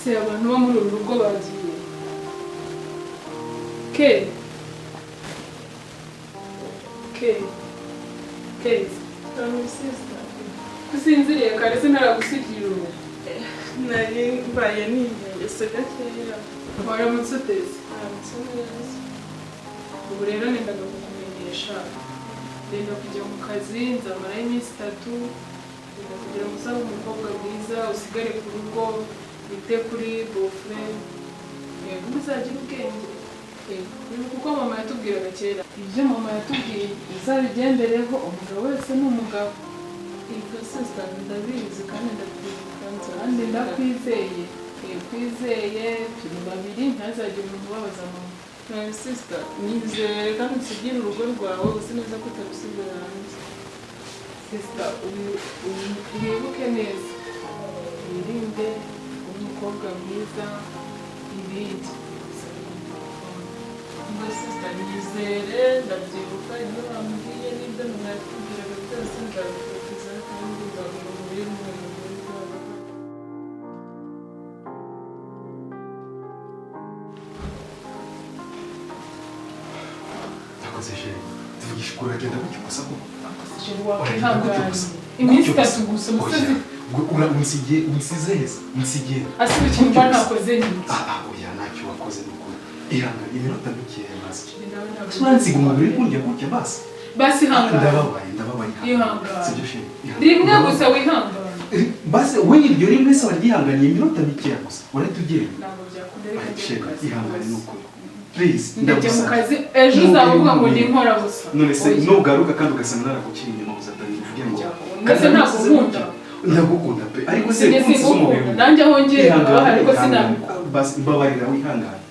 se abantu bo muri uru rugo bagiye ke kusinziriye kare sinaragusigira ubu nari mbaye niyese gakeya waramutse uteze neza ubu rero nendaga kukumenyesha ndenda kujya mu kazi nzamarayo iminsi 3 ndenda kugira ngo usabe umukobwa mwiza usigare ku rugo wite kuri boyfriend yego uzagira ubwenge kuko mama yatubwiraga kera ibyo mama yatubwiye uzabigendereho umugabo wese ni umugabo ibyo sister ndabizi kandi ndabyibuka kandi ndakwizeye kwizeye turi babiri ntazagire umuntu ubabaza mama sister nizere kandi usigire urugo rwawe uzi neza ko utarusigira hanze sister wibuke neza wirinde umukobwa mwiza ibindi ngo sister nizere ndabyibuka ibyo bambwiye n'ibyo mwatubwiraga byose ndabikurikiza kandi ndabona muri mwe tuvugisha ukuri agenda gutyo gusa ko iminsi 3 gusa umusozi unsize heza unsigiye asibe ikintu mba nakoze niki oya ntacyo wakoze n'ukuri ihangane iminota mikeya maze turansiga umubiri kurya gutya basi hangane ndababaye sibyo sheri rimwe gusa wihangane basi we iryo rimwe se waryihanganiye iminota mikeya gusa waratugenda ntabwo byakundera sheri ihangane n'ukuri please ndajya mu kazi ejo uzavuga ngo ndi nkora gusa none se nugaruka kandi ugasanga narakukiri inyuma uzatanga uvuge ngo ndetse ntabwo nkunda ndagukunda pe ariko se nkunda nanjye aho ngiye ariko sinabikunda basi mbabarira wihangane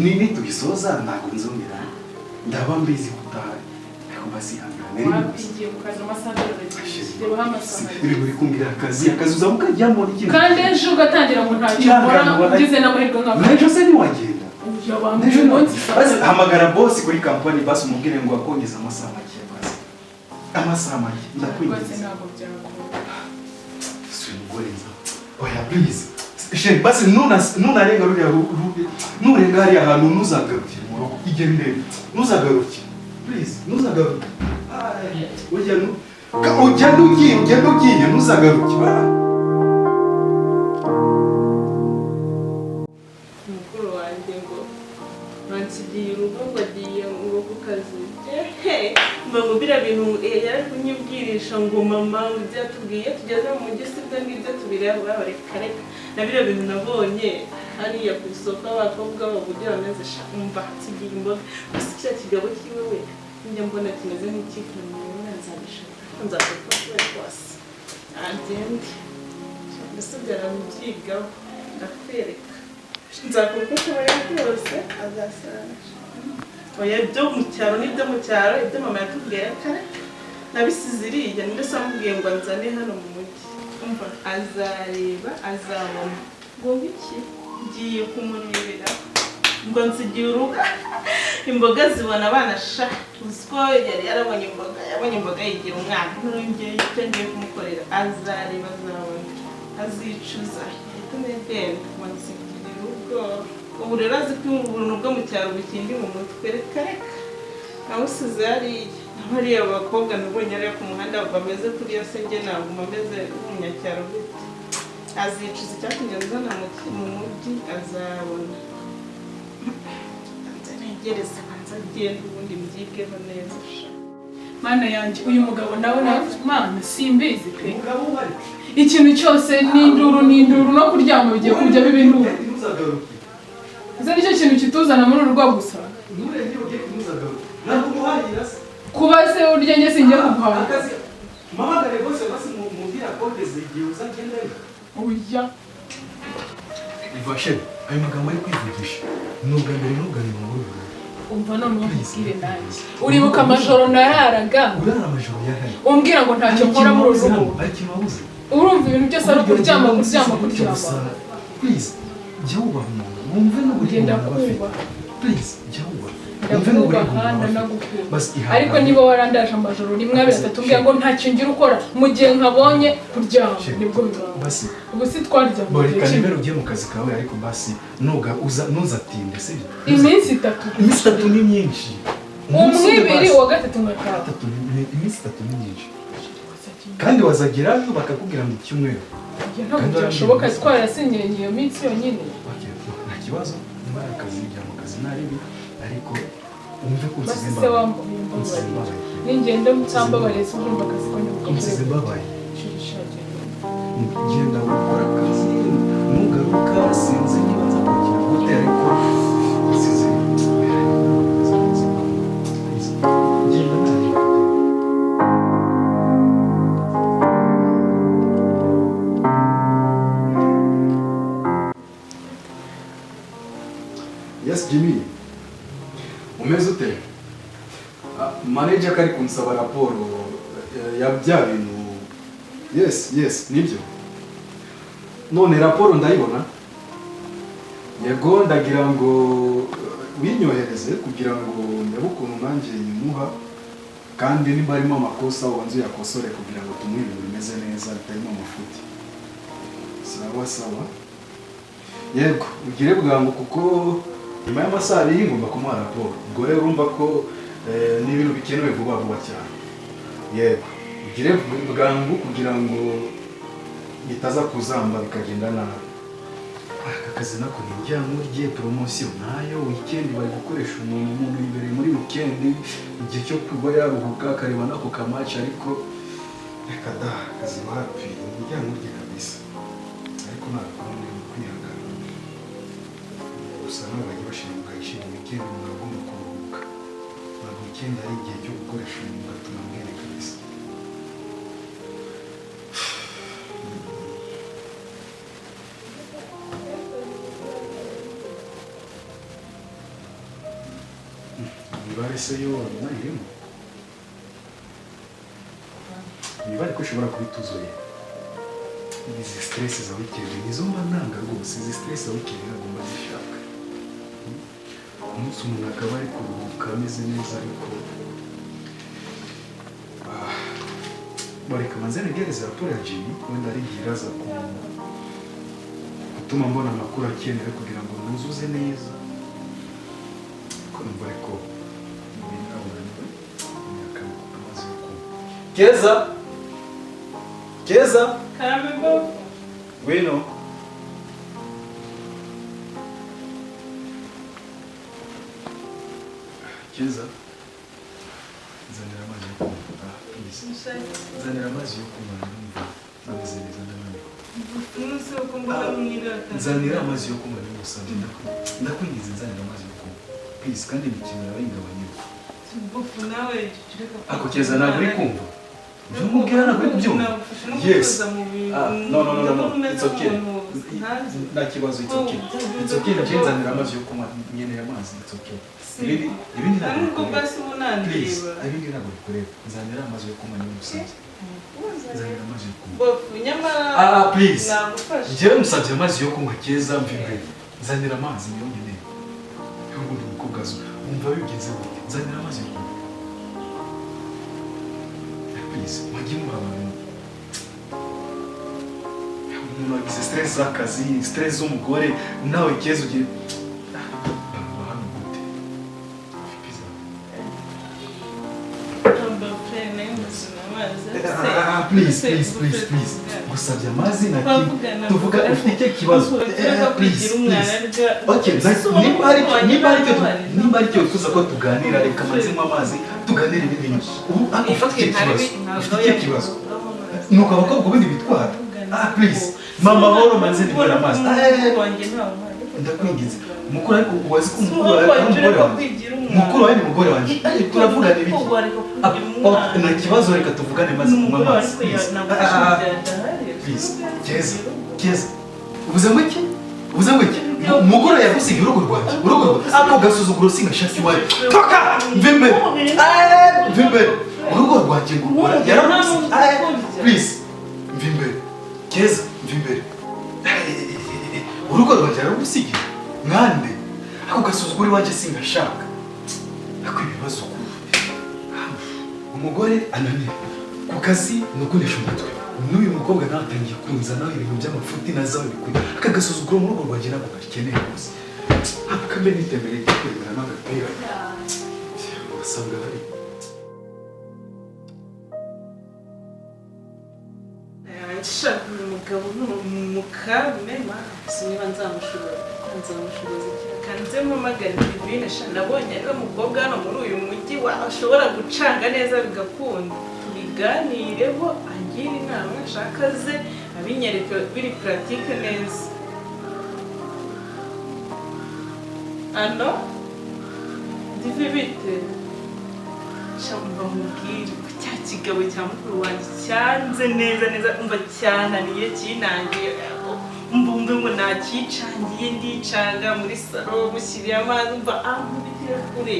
niba tubisoza ntabwo nzongera ndaba mbizi kutahari ariko basi ihangane wapigiye mu kazi amasaha reba amasaha ibi buri kumbwira akazi uzamuka ukajyamo n'ikindi kandi ejo ugatangira ngo ntacyo ukora ugize n'amahirwe nk'abantu ejo se ntiwagenda hamagara bosi kuri kampani basi umubwire ngo akongeze amasaha make basi amasaha make ndakwinjiza ntabwo byakora sinugoreza oya please sheri basi nunarenga ruriya nurenga hariya ahantu ntuzagarukire mu rugo igende ntuzagarukire please ntuzagaruke ugenda ugiye ntuzagarukire nsigiye urugo ngo agiye ngo ku kazi mbango biriya bintu yari kunyibwirisha ngo mama ibyo yatubwiye tugeze mu mujyi sibyo ngibyo tubireba reka na biriya bintu nabonye hariya ku isoko abakobwa bavugira bameze umva nsigiye imboga gusa kiriya kigabo kiwe we njya mbona kimeze nk'ikikamyo nzabishaka nzabifashe rwose agende mbese byaramubyigaho ndakwereka nzakora uko ashoboye kose azasanga oya ibyo mu cyaro n'ibyo mu cyaro ibyo mama yatubwiye kare nabisize iriya ndetse amubwiye ngo nzane hano mu mujyi umva azareba azabona ngo biki ngiye kumurebera ngo nsigiye urugo imboga zibona abana sha uziko yari yarabonye imboga yigira umwana nturongeye icyo ngiye kumukorera azareba azabona azicuza itumegenda ngo nsigiye urugo ubu rero azi ko ubuntu bwo mu cyaro bukindi mu mutwe reka nawusize hariya abakobwa nabonye ariya ku muhanda bameze kuriya se njye ntabwo ameze nk'umunyacyaro gute azicuza icyatumye azana mu mujyi azabona ntegereze banza agenda ubundi mbyigeho neza mana yanjye uyu mugabo nawe mana simbizi pe ikintu cyose n'induru no kuryama bigiye kujya biba induru izo nicyo kintu kituzana muri uru rwo gusa kuba se urya njye sinjye kuguhaha oya Ivashe ayo magambo ari kwivugisha nuganire mu rugo umva none ubwire nanjye uribuka amajoro nararaga urara amajoro yahari umbwira ngo ntacyo nkora muri uru rugo ariko imabuze urumva ibintu byose ari kuryama please jya wubaha umuntu wumve n'uburyo ugenda kuba please jya wubaha ndakubaha ndanagukunda ariko niba warandaje amajoro rimwe abiri atatu mbwira ngo ntacyo ngira ukora mu gihe nkabonye kuryama nibwo bibaho basi ubu si twaryama boreka nimero ugiye mu kazi kawe ariko basi ntuzatinde sibyo iminsi 3 iminsi 3 ni myinshi umwibiri wa gatatu ngataha iminsi 3 ni myinshi kandi wazagerayo bakakubwira mu cyumweru ntabwo byashoboka twarasinyanye iyo minsi yonyine nta kibazo nyuma y'akazi ujya mu kazi naribi ariko umve ko basi se wambaye ningende mutambabareze urumva akazi ko nsize mbabaye genda gukora akazi nugaruka sinzi niba nzakukira gute ariko nsize genda nawe. Yes, Jimmy. Umeze ute? Manager kari kunsaba raporo ya bya bintu. Yes, nibyo. None raporo ndayibona. Yego ndagira ngo winyohereze kugira ngo ndebe ukuntu nanjye nyimuha kandi niba harimo amakosa ubanze yakosore kugira ngo tumuhe ibintu bimeze neza bitarimo amafuti. Sawa. Yego, ugire bwangu kuko nyuma y'amasaha abiri ngomba kumuha raporo. Ubwo rero urumva ko n'ibintu bikenewe vuba cyane. Yego, ugire bwangu kugira ngo bitaza kuzamba bikagenda nabi. Aka kazi nako nijyamo rye promotion nayo weekend bari gukoresha umuntu imbere muri weekend igihe cyo kuba yaruhuka akareba nako kamaci ariko reka da kazi wapi nijyamo rye kabisa. Ariko ntabwo kwihangana. Gusa n'abajya bashinga ishimwe weekend umuntu agomba kuruhuka. Ntabwo weekend ari igihe cyo gukoresha umuntu gatuma mwene kabisa. Imibare se yo nayirimo. Imibare ko ushobora kubituzuye. Izi stress za weekend nizo mba nanga rwose. Izi stress za weekend nagomba zishaka. Umunsi umuntu akaba ari kuruhuka ameze neza ariko bareka manze negereza raporo ya Jimmy wenda arigira aza gutuma mbona amakuru akenewe kugira ngo nuzuze neza ko numva ariko Keza Karame Bob Weno Keza zanira amazi yo kunywa please zanira amazi yo kunywa numva nabeze neza ndamaniwe umunsi wo kumbona mwirata zanira amazi yo kunywa ni musanje ndakwingize zanira amazi yo kunywa please kandi imikino yawe ingabanyirwa bufu nawe ako Keza ntabwo uri kumva Jumubwira ntabwo uri kubyumva yes no it's okay nta kibazo it's okay nzanira amazi yo kunywa nkeneye amazi it's okay ibindi ntabwo basi please ibindi ntabwo bikorera nzanira amazi yo kunywa niyo musabye nzanira amazi yo kunywa bufu nyamara please nagufasha njyewe musabye amazi yo kunywa Keza mvimbe nzanira amazi niyo nkeneye ubundi umukobwa azo wumva bigenze gute nzanira amazi yo kunywa please wajye muha abantu umuntu wagize stress z'akazi stress z'umugore nawe Keza ugiye hano gute please gusabye amazi na tuvuga ufite kibazo please okay nimba ari cyo tuza ko tuganira reka mazimo amazi tuganira ibintu ubu ufite kibazo nuko abakobwa ubundi bitwara please mama horo manze ndibona amazi ndakwingiza mukuru ariko uwazi ko mukuru wawe ni umugore wanjye turavugana ibiki nta kibazo reka tuvugane maze kunywa amazi please Keza ubuze ngo iki umugore yagusigiye urugo rwanjye ako gasuzuguro singashaka iwawe toka mvimbe urugo rwanjye ngukora yaramusigiye please mvimbe Keza mvimbe urugo rwanjye yaragusigiye mwande ako gasuzuguro iwanjye singashaka umugore ananiwe ku kazi ni ukunesha umutwe n'uyu mukobwa nawe atangiye kunzanaho ibintu by'amafuti nazaho bikwiye akagasuzuguro mu rugo rwanjye ntabwo gakeneye rwose akambe n'itemere ryo kwemera n'agapira wasanga hari umugabo n'umukame niba nzamushoboza kanze mpamagara Divine nabonye ari we mukobwa hano muri uyu mujyi ashobora gucanga neza bigakunda tubiganireho agira inama ashaka ze abinyereka biri puratike neza. Ano Divi bite shamva mubwire cya kigabo cya mukuru wanjye cyanze neza umva cyananiye kinangiye mbumve ngo nakicangiye ndicanga muri salo mushyiriye amazi umva ankubitire kure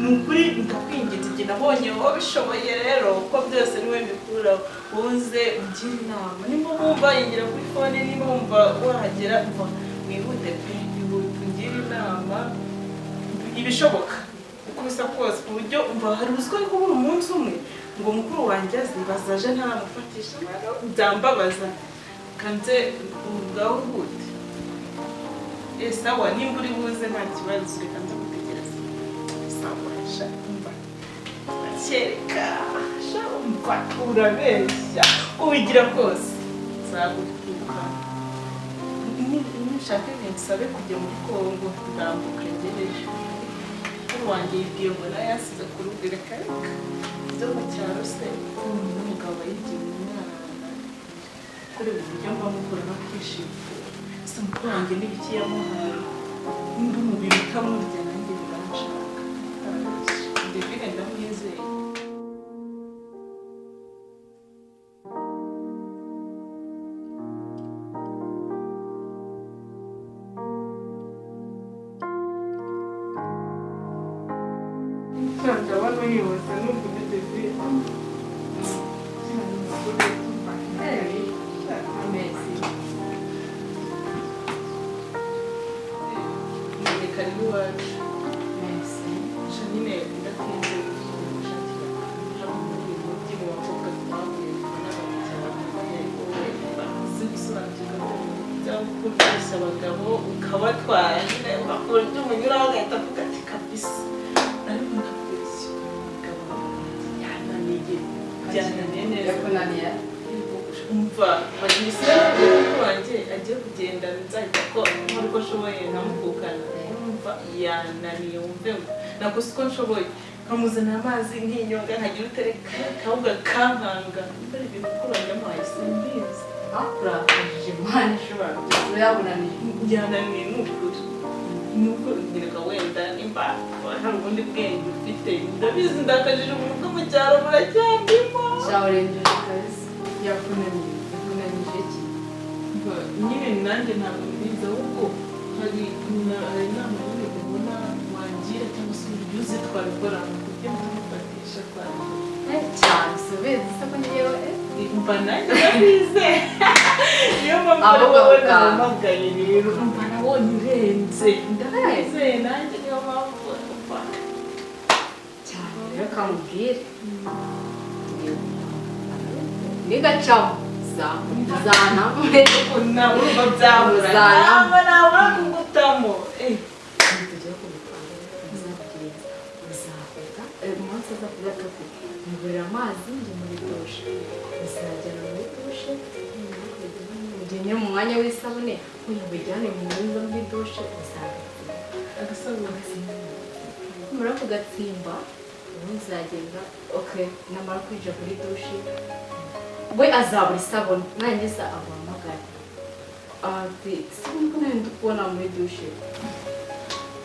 nukuri ndakwinginze njye nabonye wowe bishoboye rero uko byose niwe mbikuraho uze ungire inama nimba wumva yinjira kuri fone niba wumva wahagera umva mwihute pe ungire inama ibishoboka uko bisa kose ku buryo umva hari uziko ariko buri umunsi umwe ngo mukuru wanjye azibazaje ntaramufatisha byambabaza kanze ubwawe gute sawa nimba uri buze nta kibazo reka nza gutegereza sawa sha umva kereka sha umva urabeshya ubigira kose nzagutuka nishaka nsabe kujya muri Kongo ndambuka ngereyo mukuru wanjye yibwiye ngo nawe yasize kurubwira kareka byo mu cyaro se umugabo yigiye umwana kuri ubu buryo mba mukuru no kwishimira se mukuru wanjye n'ibiki yamuhaye nimba umubiri utamurya nanjye biranshaka Divine ndamwizeye. ndabona uyibutse n'ubwo Divine karibu iwacu nyine ndatinze gushakira muri uyu mujyi mu bakobwa twahuye si gusobanukirwa cyangwa kubeshya abagabo ukabatwara nyine ugakora ibyo umunyuraho ugahita avuga ati kabisa ariko ndakubeshya umugabo yananiye byananiye neza umva bagise n'umugabo wanjye agiye kugenda nzahita ko nkora uko ashoboye nkamukukana umva yananiye wumve ngo nakoze uko nshoboye nkamuzanira amazi nk'inyonga nkagira utereka kabuga kankanga mbere ibintu mukuru wanjye amuhaye simbizi akurakajije imana ishobora byose yabunaniye yananiye ni ukuri nubwo ngereka wenda nimba hari ubundi bwenge ufite ndabizi ndakajije umuntu bwo mu cyaro buracyandimo cyawerengeje kabisa yakunaniye iki nyine nanjye ntabwo mbizi ahubwo hari inama nyine ubona wangira cyangwa se uburyo uzi twabikora mu buryo bw'umufatisha twabigira cyane subiza isa ko ngewe umva nanjye ndabize niyo mpamvu wowe nahamagaye rero umva nabonye urenze ndabizeye nanjye niyo mpamvu umva cyane rero kamubwire nigacamo zana urumva byabura nabura kugutamo tugiye kubipanga uzafata umunsi aza kuba gafite ngurira amazi njye muri dushe uzagera muri dushe ugende mu mwanya w'isabune uyabujyane mu mwanya muri dushe agasabune numara kugatsimba ubundi uzagenda namara kwinjira kuri dushe we azabura isabune nangiza aguhamagara ati isabune ko nari ndikubona muri dushe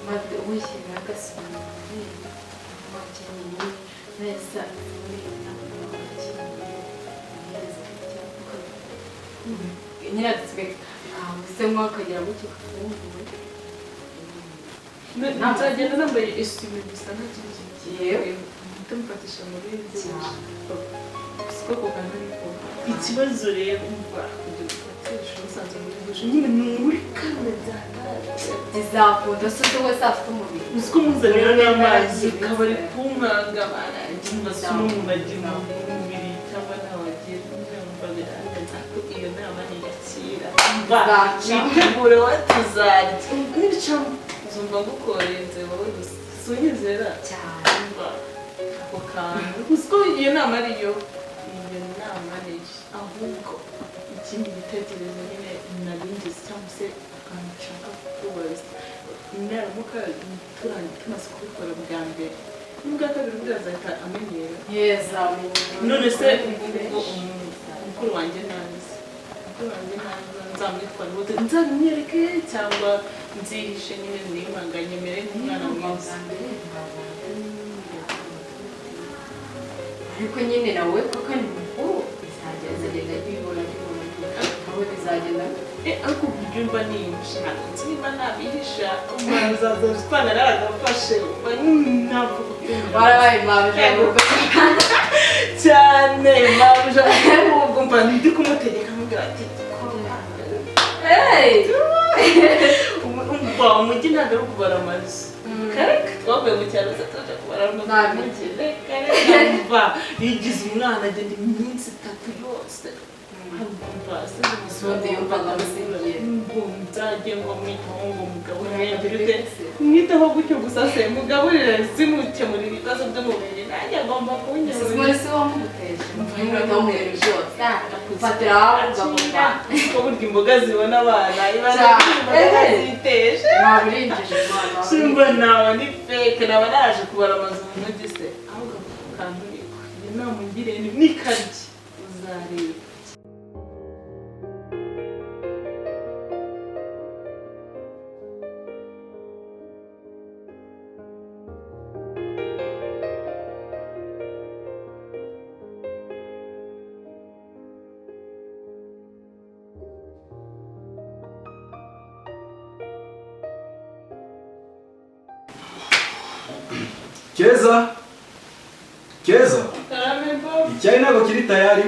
maze wishyirira agasabune wakeneye neza nyiratswe se mwakagera gutyo kafunguwe nzagenda nambaye isume gusa nta kintu yewe tumufatisha muri siko kugana ariko ikibazo rero umva kugira ufatisha nza muri dushe nyine ni muri kane bizakunda se uzi wese afite umubiri uzi ko muzanira n'amazi akaba ari kunkanga barangiye mbasoma umuntu agira umubiri cyangwa ntawagira ndumva birangiza ko iyo nama niyakira witegure watuzarya n'ibicamo uzumva ngukorenze wowe gusa si unyizera cyane ako kantu uzi ko iyo nama ariyo ahubwo ikindi gitekerezo nyine nabingize cyangwa se akantu nshaka kukubaza naramuka tumaze kubikora bwa mbere n'ubwa kabiri bwazahita amenyera none se ubwo mukuru wanjye nazi nzamwitwara ubundi nzabimwereke cyangwa nzihishe nyine niyumanganye mere nk'umwana mwiza ariko nyine nawe kuko ni mukuru bizagenda bibona aho bizagenda ariko uburyo mba niyumvisha ntabwo nzi niba nabihisha umwana uzaza utwana naragafashe umva ntabwo warabaye mabuja cyane mabuja ahubwo mba ndi kumutegeka amubwira ati umva umujyi ntabwo ari ukubara amazu kareka twavuye mu cyaro tuje kubara amazu kareka yigize umwana agenda iminsi 3 yose nzajye ngo mwitaho ngo mugaburire mwitaho gutyo gusa se mugaburire zimukemurira ibibazo by'umubiri nanjye agomba kunyemurira mwese wamuteje mumubiri byose fatira ugavuga ko burya imboga zibona abana ibana ziteje waburinjije mwana simba nawe ni fake naba naraje kubara amazu mu mujyi se ahubwo kanduriko inama ngiriye ni karyi uzareba Keza icyayi ntabwo kiri tayari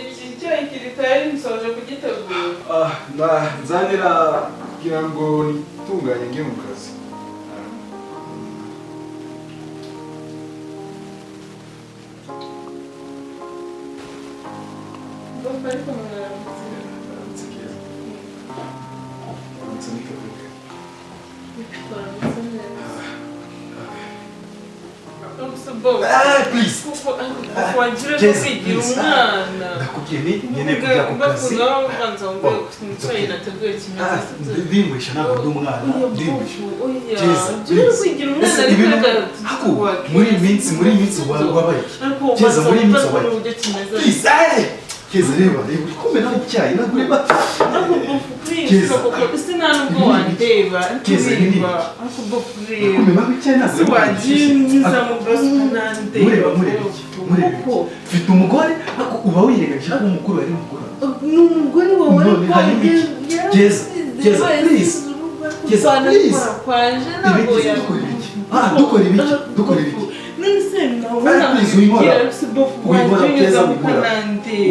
iki cyayi kiri tayari musoje kugitegura nzanira kugira ngo nitunganye njye mu kazi ndimbisha ntabwo ndi umwana muri iyi minsi wabaye Keza muri iyi minsi wabaye Keza reba uri kumwe nawe icyayi ntabwo ureba Keza sina nubwo wandeba Keza ni nini kumwe nawe icyayi ntabwo wagiye mu bwose nandeba mureba mfite umugore ariko uba wirengaje ko umukuru ari mukuru ni umugore wawe Keza please Keza please dukora ibiki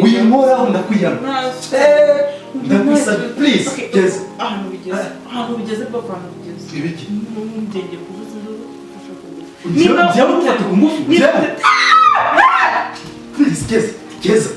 wimora ndakwiyama ndakwisabye please Keza ahantu bigeze papa bigeze ibiki ndenge kuvuza niba ufata ku ngufu please Keza